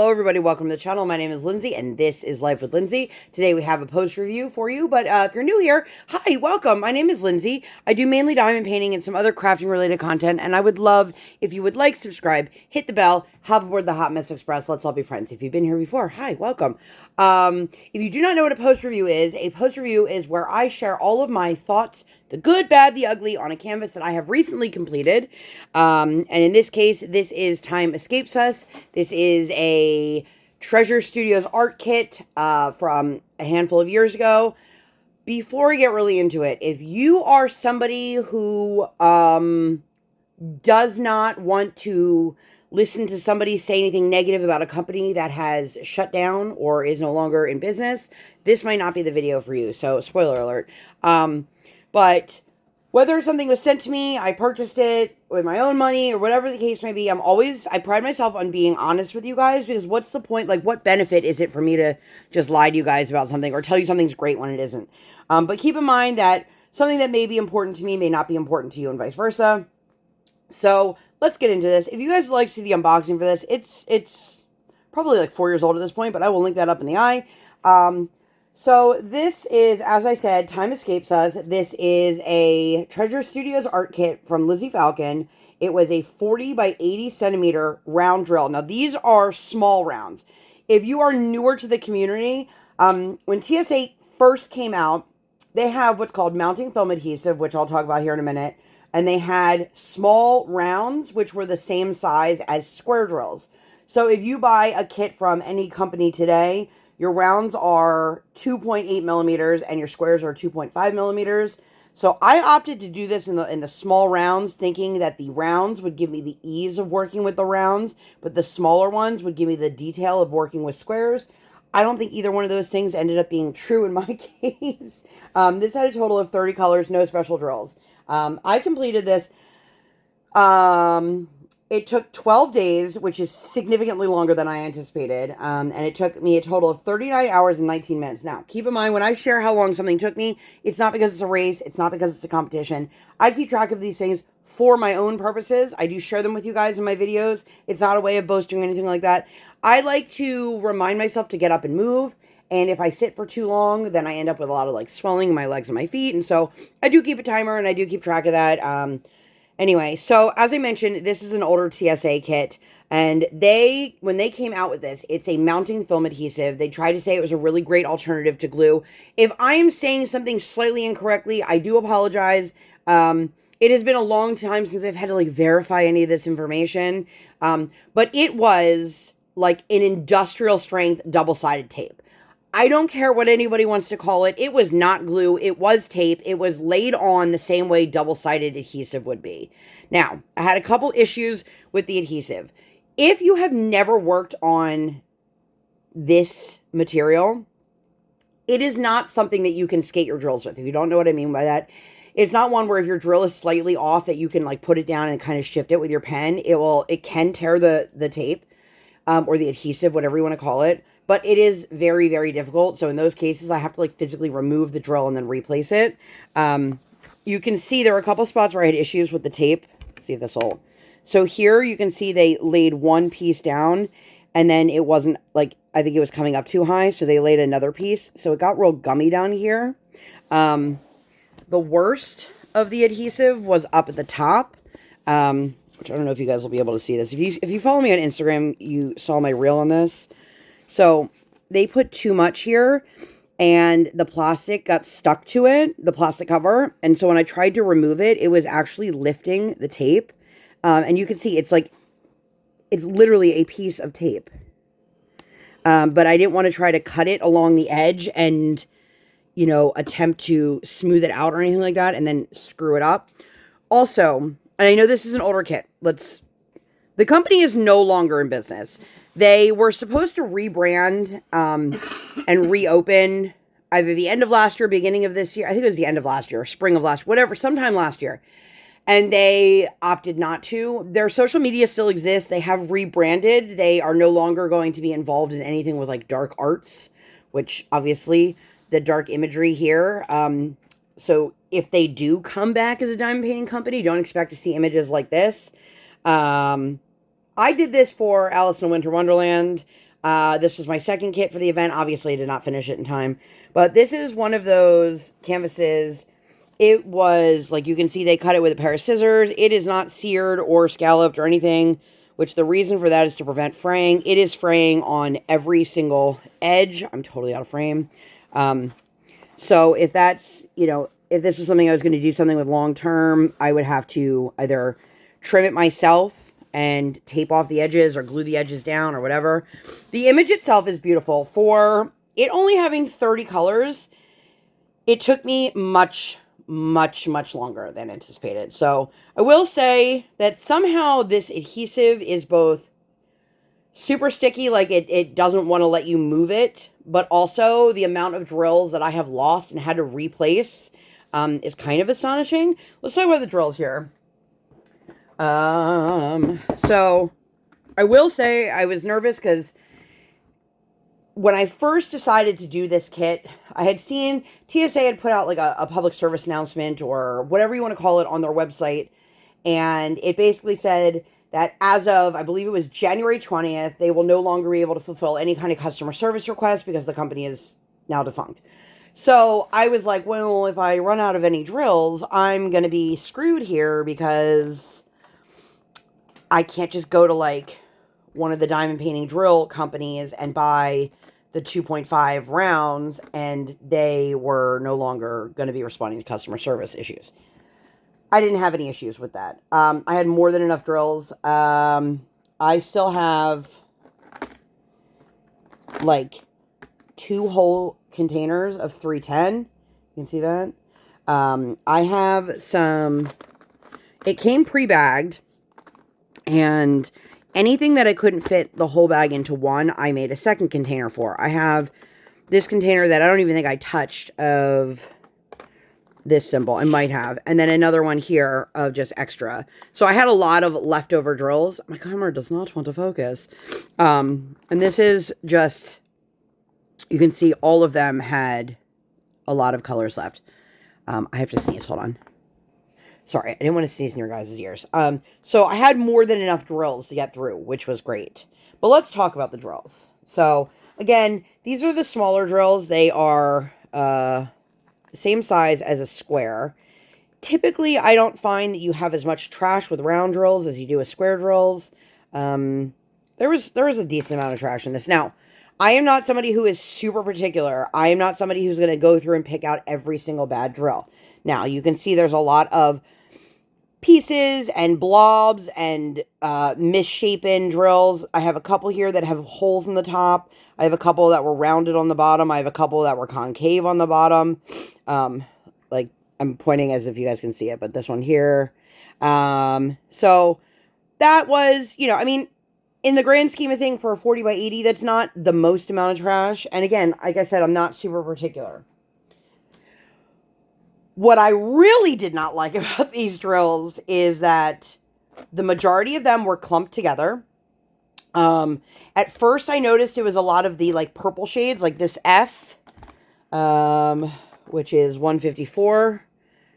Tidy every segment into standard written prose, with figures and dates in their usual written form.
Hello everybody, welcome to the channel. My name is Lindsay and this is Life with Lindsay. Today we have a post review for you, but if you're new here, hi, welcome. My name is Lindsay. I do mainly diamond painting and some other crafting related content, and I would love if you would like, subscribe, hit the bell, hop aboard the Hot Mess Express. Let's all be friends. If you've been here before, hi, welcome. If you do not know what a post review is where I share all of my thoughts, the good, bad, the ugly, on a canvas that I have recently completed. And in this case, this is Time Escapes Us. This is a Treasure Studios art kit from a handful of years ago. Before I get really into it, if you are somebody who does not want to listen to somebody say anything negative about a company that has shut down or is no longer in business, this might not be the video for you. So, spoiler alert. But whether something was sent to me, I purchased it with my own money, or whatever the case may be, I pride myself on being honest with you guys, because what's the point? Like, what benefit is it for me to just lie to you guys about something or tell you something's great when it isn't? But keep in mind that something that may be important to me may not be important to you, and vice versa. So let's get into this. If you guys would like to see the unboxing for this, it's probably like 4 years old at this point, but I will link that up in the eye. So this is, as I said, Time Escapes Us. This is a Treasure Studios art kit from Lizzy Falcon. It was a 40 by 80 centimeter round drill. Now, these are small rounds. If you are newer to the community, when TS8 first came out, they have what's called mounting film adhesive, which I'll talk about here in a minute. And they had small rounds, which were the same size as square drills. So if you buy a kit from any company today, your rounds are 2.8 millimeters and your squares are 2.5 millimeters. So I opted to do this in the small rounds, thinking that the rounds would give me the ease of working with the rounds, but the smaller ones would give me the detail of working with squares. I don't think either one of those things ended up being true in my case. This had a total of 30 colors, no special drills. I completed this. It took 12 days, which is significantly longer than I anticipated. And it took me a total of 39 hours and 19 minutes. Now, keep in mind, when I share how long something took me, it's not because it's a race. It's not because it's a competition. I keep track of these things for my own purposes. I do share them with you guys in my videos. It's not a way of boasting or anything like that. I like to remind myself to get up and move. And if I sit for too long, then I end up with a lot of like swelling in my legs and my feet. And so I do keep a timer and I do keep track of that. Anyway, so as I mentioned, this is an older TSA kit, and when they came out with this, it's a mounting film adhesive. They tried to say it was a really great alternative to glue. If I am saying something slightly incorrectly, I do apologize. It has been a long time since I've had to like verify any of this information, but it was like an industrial strength double-sided tape. I don't care what anybody wants to call it. It was not glue. It was tape. It was laid on the same way double-sided adhesive would be. Now, I had a couple issues with the adhesive. If you have never worked on this material, it is not something that you can skate your drills with. If you don't know what I mean by that, it's not one where if your drill is slightly off that you can like put it down and kind of shift it with your pen. It can tear the tape or the adhesive, whatever you want to call it. But it is very, very difficult. So in those cases, I have to like physically remove the drill and then replace it. You can see there were a couple spots where I had issues with the tape. Let's see if this will. So here you can see they laid one piece down and then it wasn't like, I think it was coming up too high. So they laid another piece. So it got real gummy down here. The worst of the adhesive was up at the top. Which I don't know if you guys will be able to see this. If you follow me on Instagram, you saw my reel on this. So they put too much here and the plastic got stuck to it, the plastic cover. And so when I tried to remove it, it was actually lifting the tape. And you can see it's literally a piece of tape. But I didn't want to try to cut it along the edge and, you know, attempt to smooth it out or anything like that and then screw it up. Also, and I know this is an older kit. The company is no longer in business. They were supposed to rebrand and reopen either the end of last year, beginning of this year. I think it was the end of last year, spring of last, whatever, sometime last year. And they opted not to. Their social media still exists. They have rebranded. They are no longer going to be involved in anything with like dark arts, which obviously the dark imagery here. So if they do come back as a diamond painting company, don't expect to see images like this. I did this for Alice in Winter Wonderland. This was my second kit for the event. Obviously, I did not finish it in time. But this is one of those canvases. It was, like you can see, they cut it with a pair of scissors. It is not seared or scalloped or anything, which the reason for that is to prevent fraying. It is fraying on every single edge. I'm totally out of frame. So if that's, if this is something I was going to do something with long term, I would have to either trim it myself and tape off the edges or glue the edges down or whatever. The image itself is beautiful. For it only having 30 colors, it took me much longer than anticipated. So I will say that somehow this adhesive is both super sticky, like it doesn't want to let you move it, but also the amount of drills that I have lost and had to replace is kind of astonishing. Let's talk about the drills here. So I will say I was nervous because when I first decided to do this kit, I had seen TSA had put out like a public service announcement or whatever you want to call it on their website. And it basically said that as of, I believe it was January 20th, they will no longer be able to fulfill any kind of customer service request because the company is now defunct. So I was like, well, if I run out of any drills, I'm going to be screwed here because I can't just go to like one of the diamond painting drill companies and buy the 2.5 rounds, and they were no longer going to be responding to customer service issues. I didn't have any issues with that. I had more than enough drills. I still have like 2 whole containers of 310. You can see that. I have some, it came pre-bagged, and anything that I couldn't fit the whole bag into one, I made a second container for. I have this container that I don't even think I touched of this symbol. I might have. And then another one here of just extra. So I had a lot of leftover drills. My camera does not want to focus. And this is just, you can see all of them had a lot of colors left. I have to sneeze. Hold on. Sorry, I didn't want to sneeze in your guys' ears. So I had more than enough drills to get through, which was great. But let's talk about the drills. So, again, these are the smaller drills. They are the same size as a square. Typically, I don't find that you have as much trash with round drills as you do with square drills. There was a decent amount of trash in this. Now, I am not somebody who is super particular. I am not somebody who's going to go through and pick out every single bad drill. Now, you can see there's a lot of pieces and blobs and misshapen drills. I have a couple here that have holes in the top. I have a couple that were rounded on the bottom. I have a couple that were concave on the bottom. Like, I'm pointing as if you guys can see it, but this one here. So that was, I mean, in the grand scheme of things for a 40 by 80, that's not the most amount of trash. And again, like I said, I'm not super particular. What I really did not like about these drills is that the majority of them were clumped together. At first, I noticed it was a lot of the like purple shades, like this F, which is 154.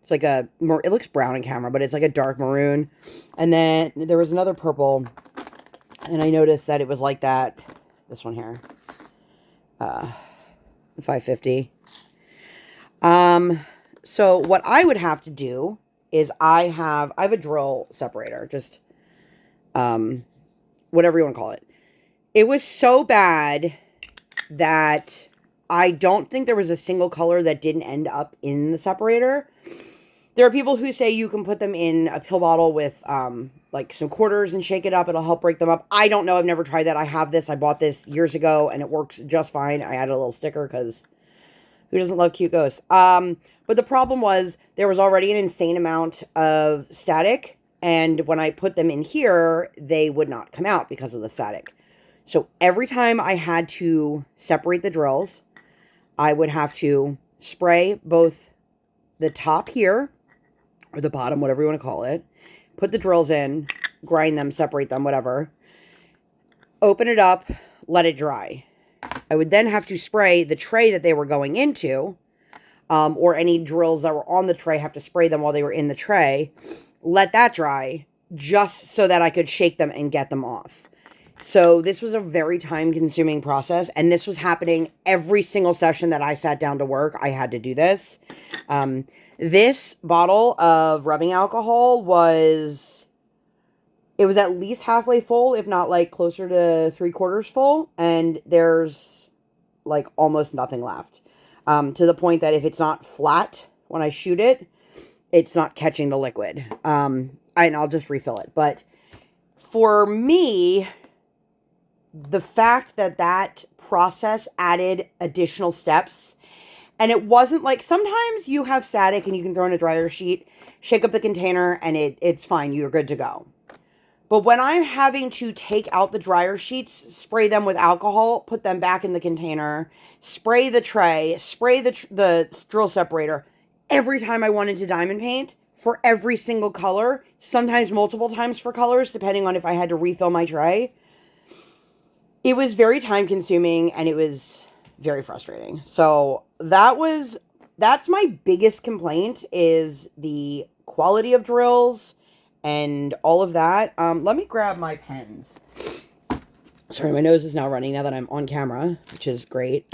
It's like it looks brown in camera, but it's like a dark maroon. And then there was another purple, and I noticed that it was like that. This one here, 550. So what I would have to do is I have a drill separator, just, whatever you want to call it. It was so bad that I don't think there was a single color that didn't end up in the separator. There are people who say you can put them in a pill bottle with, like some quarters and shake it up. It'll help break them up. I don't know. I've never tried that. I have this. I bought this years ago and it works just fine. I added a little sticker because who doesn't love cute ghosts? But the problem was there was already an insane amount of static. And when I put them in here, they would not come out because of the static. So every time I had to separate the drills, I would have to spray both the top here, or the bottom, whatever you want to call it, put the drills in, grind them, separate them, whatever, open it up, let it dry. I would then have to spray the tray that they were going into, or any drills that were on the tray, have to spray them while they were in the tray, let that dry, just so that I could shake them and get them off. So this was a very time-consuming process, and this was happening every single session that I sat down to work. I had to do this. This bottle of rubbing alcohol was at least halfway full, if not like closer to 3/4 full, and there's like almost nothing left. To the point that if it's not flat when I shoot it, it's not catching the liquid. And I'll just refill it. But for me, the fact that that process added additional steps, and it wasn't like, sometimes you have static and you can throw in a dryer sheet, shake up the container, and it's fine. You're good to go. But when I'm having to take out the dryer sheets, spray them with alcohol, put them back in the container, spray the tray, spray the drill separator, every time I wanted to diamond paint, for every single color, sometimes multiple times for colors, depending on if I had to refill my tray, it was very time consuming and it was very frustrating. So that's my biggest complaint, is the quality of drills and all of that. Let me grab my pens. Sorry, my nose is now running now that I'm on camera, which is great.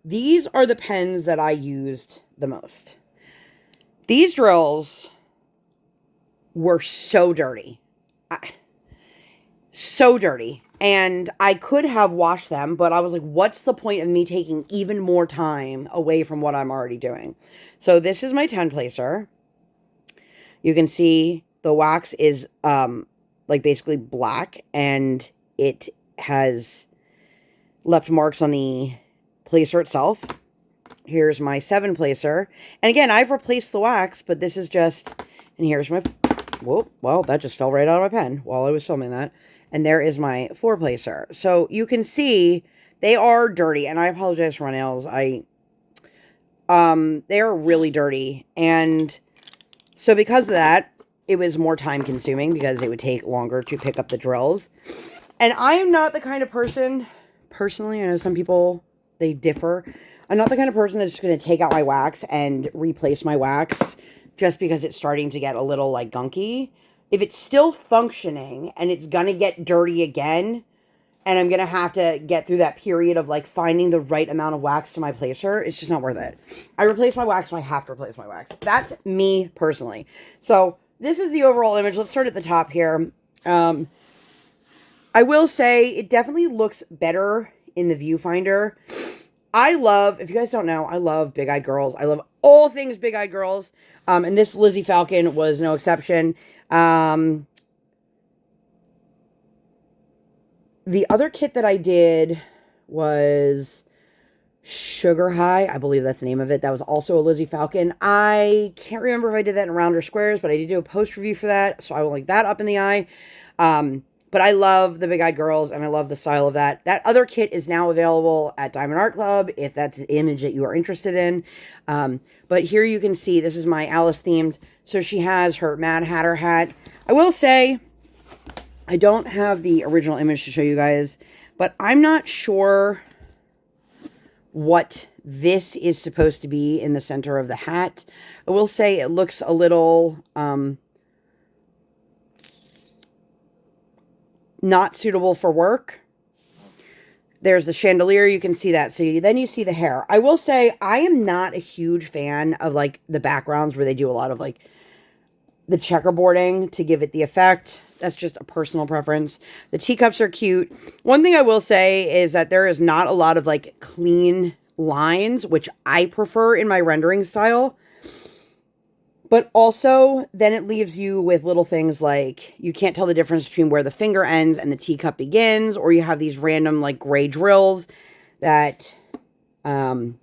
These are the pens that I used the most. These drills were so dirty. So dirty. And I could have washed them, but I was like, what's the point of me taking even more time away from what I'm already doing? So this is my 10 placer. You can see the wax is like basically black, and it has left marks on the placer itself. Here's my 7 placer. And again, I've replaced the wax, but this is just, and here's my, whoa, well, that just fell right out of my pen while I was filming that. And there is my 4 placer. So you can see they are dirty, and I apologize for my nails. They are really dirty. And so because of that, it was more time consuming because it would take longer to pick up the drills. And I am not the kind of person, personally, I know some people, they differ. I'm not the kind of person that's just going to take out my wax and replace my wax just because it's starting to get a little like gunky. If it's still functioning and it's going to get dirty again, and I'm going to have to get through that period of like finding the right amount of wax to my placer, it's just not worth it. I replace my wax when I have to replace my wax. That's me personally. So this is the overall image. Let's start at the top here. I will say it definitely looks better in the viewfinder. I love, if you guys don't know, I love big-eyed girls. I love all things big-eyed girls. And this Lizzy Falcon was no exception. The other kit that I did was Sugar High. I believe that's the name of it. That was also a Lizzy Falcon. I can't remember if I did that in round or squares, but I did do a post review for that. So I will link that up in the eye. But I love the big-eyed girls, and I love the style of that. That other kit is now available at Diamond Art Club, if that's an image that you are interested in. But here you can see, this is my Alice themed. So she has her Mad Hatter hat. I will say, I don't have the original image to show you guys, but I'm not sure what this is supposed to be in the center of the hat. I will say it looks a little... not suitable for work. There's the chandelier. You can see that. So then you see the hair. I will say I am not a huge fan of like the backgrounds where they do a lot of like the checkerboarding to give it the effect. That's just a personal preference. The teacups are cute. One thing I will say is that there is not a lot of like clean lines, which I prefer in my rendering style. But also, then it leaves you with little things like you can't tell the difference between where the finger ends and the teacup begins, or you have these random like gray drills that, like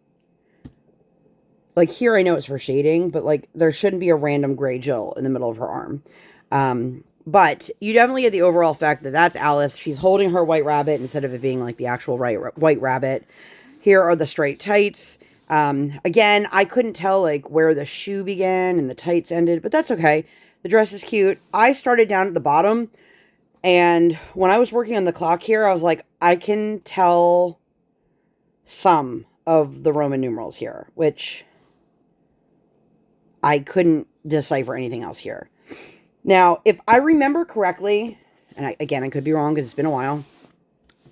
here I know it's for shading, but like there shouldn't be a random gray drill in the middle of her arm. But you definitely get the overall effect that that's Alice. She's holding her white rabbit instead of it being like the actual white rabbit. Here are the straight tights. Again, I couldn't tell like where the shoe began and the tights ended, but that's okay. The dress is cute. I started down at the bottom, and when I was working on the clock here, I was like, I can tell some of the Roman numerals here, which I couldn't decipher anything else here. Now, if I remember correctly, again, I could be wrong because it's been a while.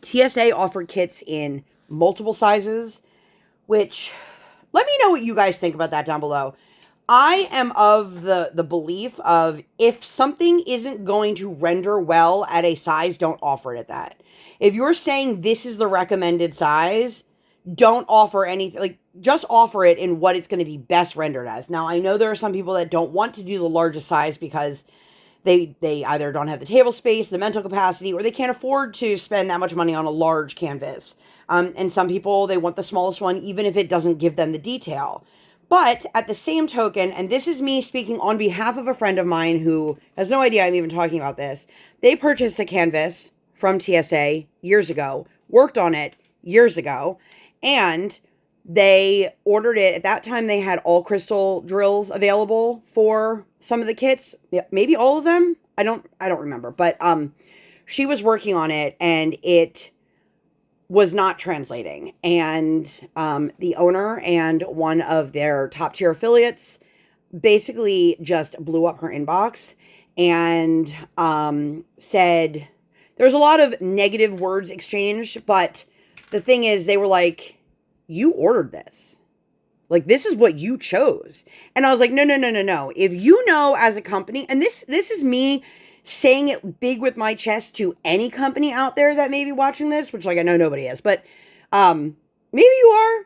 TSA offered kits in multiple sizes, which, let me know what you guys think about that down below. I am of the belief of, if something isn't going to render well at a size, don't offer it at that. If you're saying this is the recommended size, don't offer anything. Like, just offer it in what it's going to be best rendered as. Now, I know there are some people that don't want to do the largest size because they either don't have the table space, the mental capacity, or they can't afford to spend that much money on a large canvas. And some people, they want the smallest one, even if it doesn't give them the detail. But at the same token, and this is me speaking on behalf of a friend of mine who has no idea I'm even talking about this, they purchased a canvas from TSA years ago, worked on it years ago, and they ordered it. At that time, they had all crystal drills available for some of the kits, maybe all of them. I don't remember, but she was working on it, and it was not translating. And the owner and one of their top tier affiliates basically just blew up her inbox and said there was a lot of negative words exchanged. But the thing is, they were like, you ordered this. Like, this is what you chose. And I was like, no. If you know, as a company, and this is me saying it big with my chest to any company out there that may be watching this, which, like, I know nobody is, but maybe you are.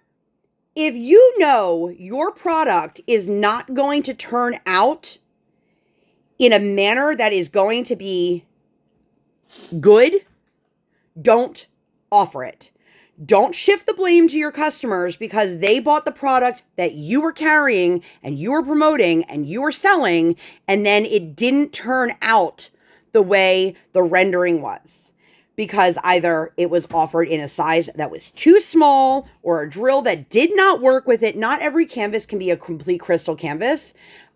If you know your product is not going to turn out in a manner that is going to be good, don't offer it. Don't shift the blame to your customers because they bought the product that you were carrying and you were promoting and you were selling, and then it didn't turn out the way the rendering was. Because either it was offered in a size that was too small or a drill that did not work with it. Not every canvas can be a complete crystal canvas.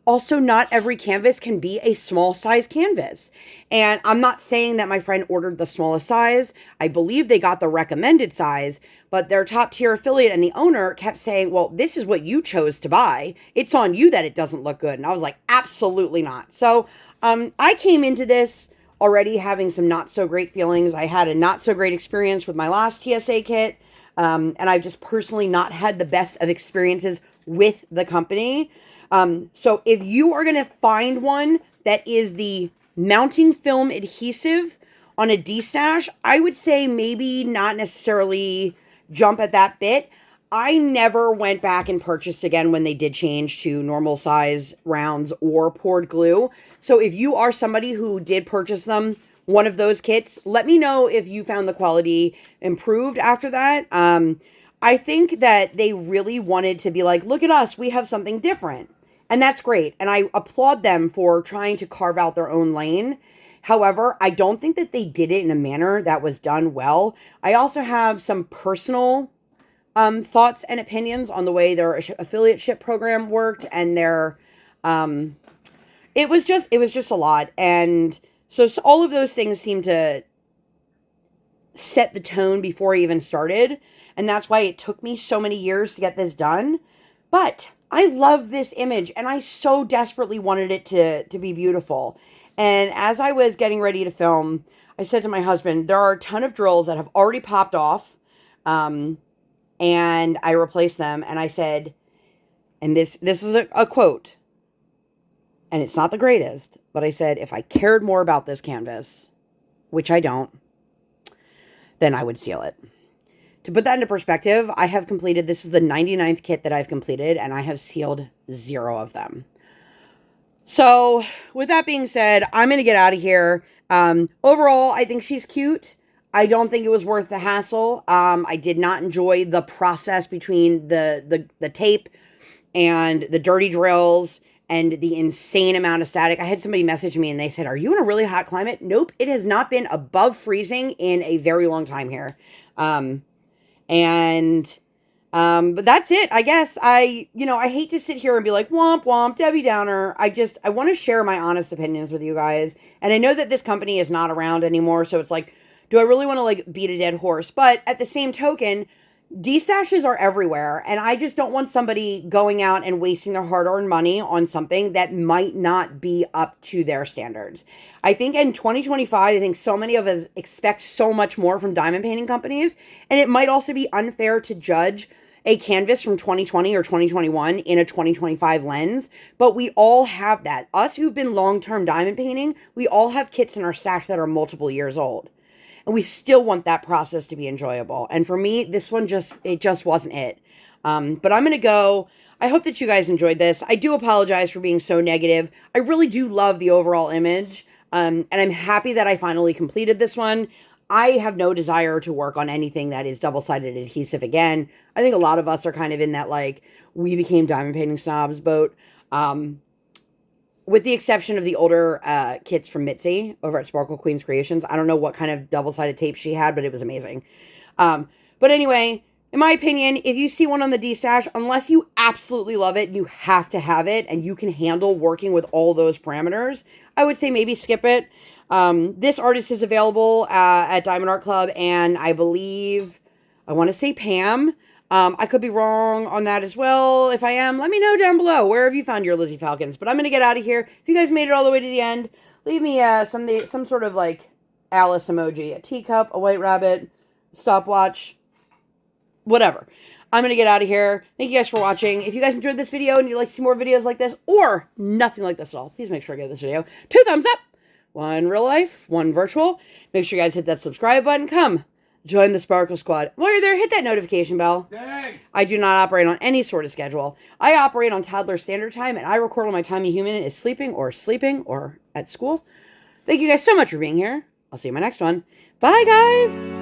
Also, not every canvas can be a small size canvas. And I'm not saying that my friend ordered the smallest size. I believe they got the recommended size, but their top tier affiliate and the owner kept saying, well, this is what you chose to buy. It's on you that it doesn't look good. And I was like, absolutely not. So I came into this already having some not so great feelings. I had a not so great experience with my last TSA kit. And I've just personally not had the best of experiences with the company. So if you are going to find one that is the mounting film adhesive on a D-stash, I would say maybe not necessarily jump at that bit. I never went back and purchased again when they did change to normal size rounds or poured glue. So if you are somebody who did purchase them, one of those kits, let me know if you found the quality improved after that. I think that they really wanted to be like, look at us, we have something different. And that's great. And I applaud them for trying to carve out their own lane. However, I don't think that they did it in a manner that was done well. I also have some personal thoughts and opinions on the way their affiliateship program worked, and their it was just a lot. And so all of those things seem to set the tone before I even started. And that's why it took me so many years to get this done. But I love this image, and I so desperately wanted it to be beautiful. And as I was getting ready to film, I said to my husband, there are a ton of drills that have already popped off, and I replaced them. And I said, and this is a quote, and it's not the greatest, but I said, if I cared more about this canvas, which I don't, then I would seal it. To put that into perspective, I have completed, this is the 99th kit that I've completed, and I have sealed 0 of them. So, with that being said, I'm going to get out of here. Overall, I think she's cute. I don't think it was worth the hassle. I did not enjoy the process between the tape and the dirty drills and the insane amount of static. I had somebody message me and they said, are you in a really hot climate? Nope, it has not been above freezing in a very long time here. But that's it, I guess. I hate to sit here and be like, womp womp, Debbie Downer. I want to share my honest opinions with you guys. And I know that this company is not around anymore, so it's like, do I really want to, like, beat a dead horse? But at the same token, D-stashes are everywhere, and I just don't want somebody going out and wasting their hard-earned money on something that might not be up to their standards. I think in 2025, I think so many of us expect so much more from diamond painting companies, and it might also be unfair to judge a canvas from 2020 or 2021 in a 2025 lens, but we all have that. Us who've been long-term diamond painting, we all have kits in our stash that are multiple years old. And we still want that process to be enjoyable. And for me, this one it just wasn't it. But I'm going to go. I hope that you guys enjoyed this. I do apologize for being so negative. I really do love the overall image. And I'm happy that I finally completed this one. I have no desire to work on anything that is double-sided adhesive again. I think a lot of us are kind of in that, like, we became diamond painting snobs boat. With the exception of the older kits from Mitzi over at Sparkle Queens Creations. I don't know what kind of double-sided tape she had, but it was amazing. But anyway, in my opinion, if you see one on the D-Stash, unless you absolutely love it, you have to have it, and you can handle working with all those parameters, I would say maybe skip it. This artist is available at Diamond Art Club, and I believe, I want to say Pam. I could be wrong on that as well. If I am, let me know down below. Where have you found your Lizzy Falcons? But I'm going to get out of here. If you guys made it all the way to the end, leave me some sort of, like, Alice emoji. A teacup, a white rabbit, stopwatch, whatever. I'm going to get out of here. Thank you guys for watching. If you guys enjoyed this video and you'd like to see more videos like this, or nothing like this at all, please make sure to give this video 2 thumbs up. 1 real life, 1 virtual. Make sure you guys hit that subscribe button. Come. Join the Sparkle Squad. While you're there, hit that notification bell. Dang. I do not operate on any sort of schedule. I operate on toddler standard time, and I record when my tiny human is sleeping or at school. Thank you guys so much for being here. I'll see you in my next one. Bye, guys.